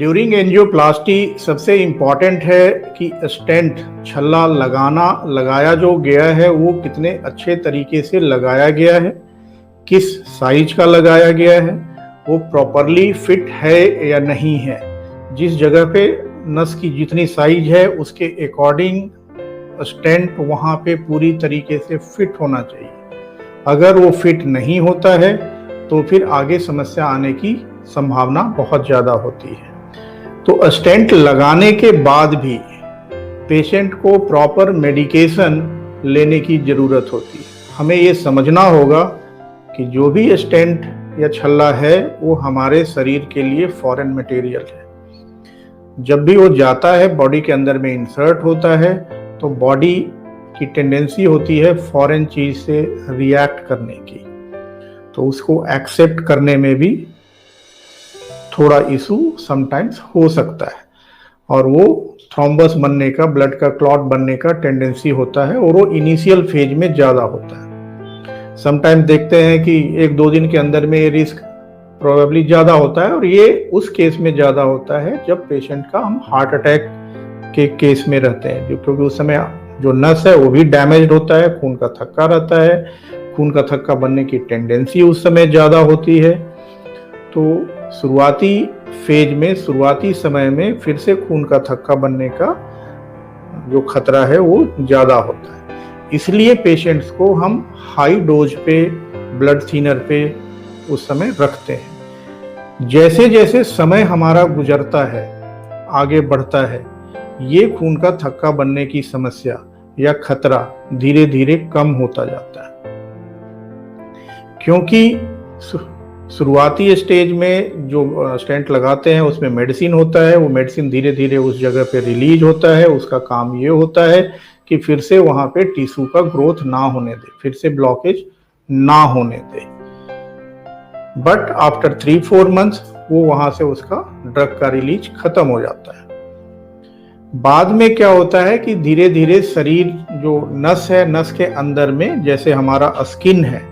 During angioplasty सबसे important है कि स्टेंट छल्ला लगाया जो गया है वो कितने अच्छे तरीके से लगाया गया है, किस साइज का लगाया गया है, वो प्रॉपरली फिट है या नहीं है। जिस जगह पे नस की जितनी साइज है उसके अकॉर्डिंग स्टेंट वहाँ पे पूरी तरीके से फिट होना चाहिए। अगर वो फिट नहीं होता है तो फिर आगे समस्या आने की संभावना बहुत ज़्यादा होती है। तो स्टेंट लगाने के बाद भी पेशेंट को प्रॉपर मेडिकेशन लेने की ज़रूरत होती है। हमें ये समझना होगा कि जो भी स्टेंट या छल्ला है वो हमारे शरीर के लिए फॉरेन मटेरियल है। जब भी वो जाता है बॉडी के अंदर में इंसर्ट होता है तो बॉडी की टेंडेंसी होती है फॉरेन चीज़ से रिएक्ट करने की, तो उसको एक्सेप्ट करने में भी थोड़ा इशू समटाइम्स हो सकता है और वो थ्रोम्बस बनने का, ब्लड का क्लॉट बनने का टेंडेंसी होता है और वो इनिशियल फेज में ज़्यादा होता है। समटाइम्स देखते हैं कि 1-2 दिन के अंदर में ये रिस्क प्रोबेबली ज़्यादा होता है और ये उस केस में ज़्यादा होता है जब पेशेंट का हम हार्ट अटैक के केस में रहते हैं, क्योंकि उस समय जो नस है वो भी डैमेज होता है, खून का थक्का रहता है, खून का थक्का बनने की टेंडेंसी उस समय ज़्यादा होती है। तो शुरुआती फेज में, शुरुआती समय में फिर से खून का थक्का बनने का जो खतरा है वो ज़्यादा होता है। इसलिए पेशेंट्स को हम हाई डोज पे, ब्लड थिनर पे उस समय रखते हैं। जैसे जैसे समय हमारा गुजरता है, आगे बढ़ता है, ये खून का थक्का बनने की समस्या या खतरा धीरे धीरे कम होता जाता है, क्योंकि शुरुआती स्टेज में जो स्टेंट लगाते हैं उसमें मेडिसिन होता है। वो मेडिसिन धीरे धीरे उस जगह पे रिलीज होता है। उसका काम ये होता है कि फिर से वहाँ पे टिश्यू का ग्रोथ ना होने दे, फिर से ब्लॉकेज ना होने दे। बट आफ्टर 3-4 मंथ्स वो वहाँ से उसका ड्रग का रिलीज खत्म हो जाता है। बाद में क्या होता है कि धीरे धीरे शरीर जो नस है, नस के अंदर में जैसे हमारा स्किन है,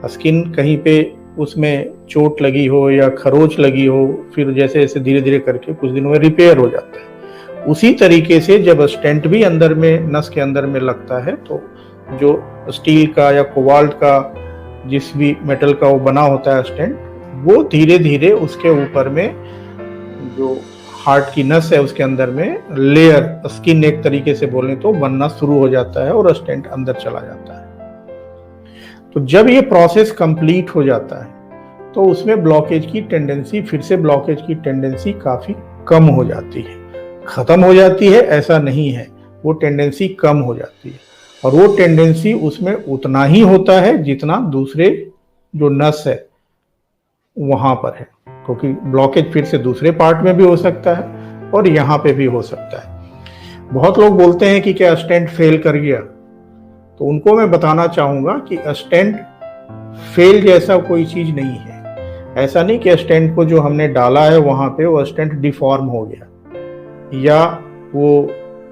स्किन कहीं पे उसमें चोट लगी हो या खरोच लगी हो, फिर जैसे जैसे धीरे धीरे करके कुछ दिनों में रिपेयर हो जाता है। उसी तरीके से जब स्टेंट भी अंदर में, नस के अंदर में लगता है तो जो स्टील का या कोबाल्ट का, जिस भी मेटल का वो बना होता है स्टेंट, वो धीरे धीरे उसके ऊपर में जो हार्ट की नस है उसके अंदर में लेयर, स्किन एक तरीके से बोलें तो, बनना शुरू हो जाता है और स्टेंट अंदर चला जाता है। तो जब ये प्रोसेस कंप्लीट हो जाता है तो उसमें ब्लॉकेज की टेंडेंसी, फिर से ब्लॉकेज की टेंडेंसी काफ़ी कम हो जाती है। ख़त्म हो जाती है ऐसा नहीं है, वो टेंडेंसी कम हो जाती है और वो टेंडेंसी उसमें उतना ही होता है जितना दूसरे जो नस है वहाँ पर है, क्योंकि ब्लॉकेज फिर से दूसरे पार्ट में भी हो सकता है और यहाँ पे भी हो सकता है। बहुत लोग बोलते हैं कि क्या स्टेंट फेल कर गया, तो उनको मैं बताना चाहूँगा कि स्टेंट फेल जैसा कोई चीज़ नहीं है। ऐसा नहीं कि स्टेंट को जो हमने डाला है वहाँ पे वो स्टेंट डिफॉर्म हो गया या वो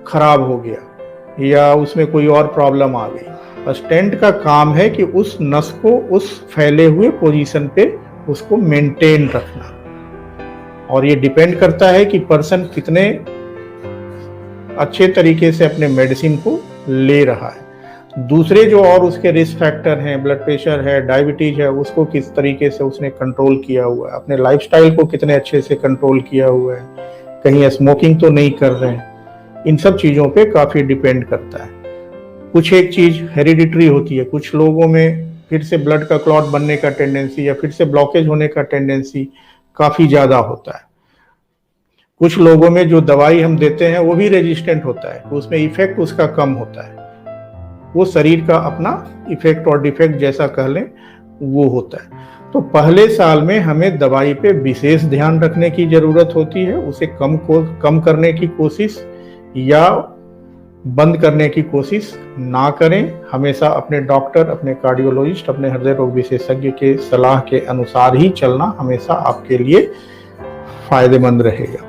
खराब हो गया या उसमें कोई और प्रॉब्लम आ गई। स्टेंट का काम है कि उस नस को उस फैले हुए पोजीशन पे उसको मेंटेन रखना, और ये डिपेंड करता है कि पर्सन कितने अच्छे तरीके से अपने मेडिसिन को ले रहा है। दूसरे जो और उसके रिस्क फैक्टर हैं, ब्लड प्रेशर है, डायबिटीज है, उसको किस तरीके से उसने कंट्रोल किया हुआ है, अपने लाइफस्टाइल को कितने अच्छे से कंट्रोल किया हुआ है, कहीं स्मोकिंग तो नहीं कर रहे हैं, इन सब चीज़ों पे काफ़ी डिपेंड करता है। कुछ एक चीज़ हेरिडिटरी होती है, कुछ लोगों में फिर से ब्लड का क्लॉट बनने का टेंडेंसी या फिर से ब्लॉकेज होने का टेंडेंसी काफ़ी ज़्यादा होता है। कुछ लोगों में जो दवाई हम देते हैं वो भी रेजिस्टेंट होता है, तो उसमें इफेक्ट उसका कम होता है। वो शरीर का अपना इफेक्ट और डिफेक्ट जैसा कह लें वो होता है। तो पहले साल में हमें दवाई पे विशेष ध्यान रखने की ज़रूरत होती है, उसे कम करने की कोशिश या बंद करने की कोशिश ना करें। हमेशा अपने डॉक्टर, अपने कार्डियोलॉजिस्ट, अपने हृदय रोग विशेषज्ञ के सलाह के अनुसार ही चलना हमेशा आपके लिए फायदेमंद रहेगा।